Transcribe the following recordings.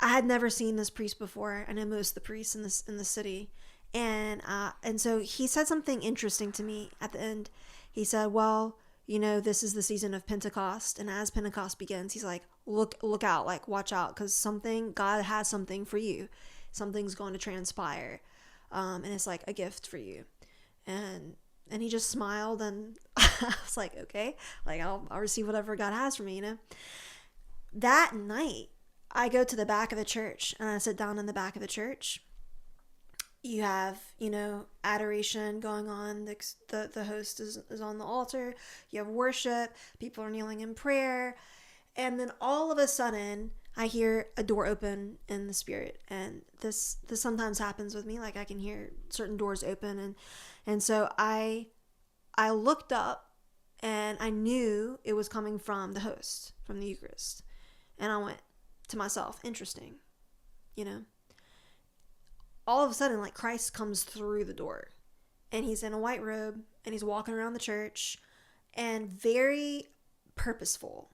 I had never seen this priest before. I know most of the priests in the city, and so he said something interesting to me at the end. He said, "Well, you know, this is the season of Pentecost, and as Pentecost begins, he's like, look out, like watch out, because something God has something for you, something's going to transpire, and it's like a gift for you." And he just smiled, and I was like, okay, like I'll receive whatever God has for me, you know. That night, I go to the back of the church and I sit down in the back of the church. You have, you know, adoration going on. The host is on the altar. You have worship. People are kneeling in prayer. And then all of a sudden, I hear a door open in the spirit. And this sometimes happens with me. Like I can hear certain doors open. And so I looked up and I knew it was coming from the host, from the Eucharist. And I went to myself, interesting, you know. All of a sudden, like Christ comes through the door and he's in a white robe and he's walking around the church and very purposeful.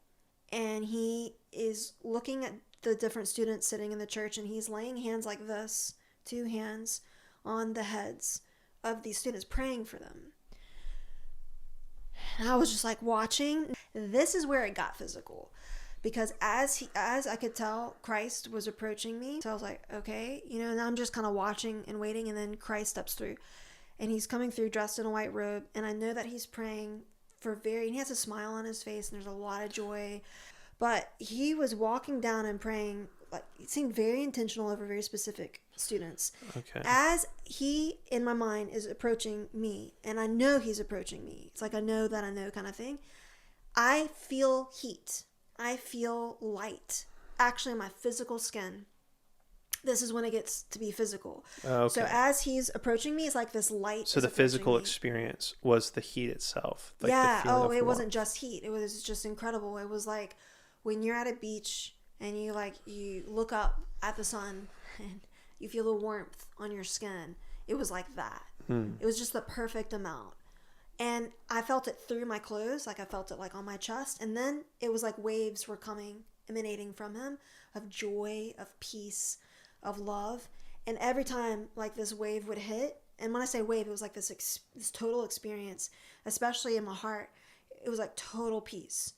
And he is looking at the different students sitting in the church and he's laying hands like this, two hands on the heads of these students, praying for them. And I was just like watching. This is where it got physical. Because as I could tell, Christ was approaching me. So I was like, okay, you know, and I'm just kind of watching and waiting. And then Christ steps through and he's coming through dressed in a white robe. And I know that he's praying and he has a smile on his face and there's a lot of joy. But he was walking down and praying, like, it seemed very intentional over very specific students. Okay. As he, in my mind, is approaching me, and I know he's approaching me. It's like I know that I know kind of thing. I feel heat. I feel light, actually in my physical skin. This is when it gets to be physical. Okay. So as he's approaching me, it's like this light. So the physical experience was the heat itself. Like yeah. The feeling Oh, it warmth. wasn't just heat. It was just incredible. It was like when you're at a beach and you look up at the sun and you feel the warmth on your skin. It was like that. It was just the perfect amount. And I felt it through my clothes, like I felt it like on my chest. And then it was like waves were emanating from him of joy, of peace, of love. And every time like this wave would hit, and when I say wave, it was like this total experience, especially in my heart. It was like total peace,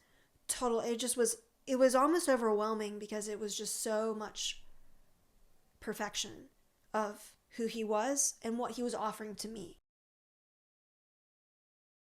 total. It was almost overwhelming because it was just so much perfection of who he was and what he was offering to me.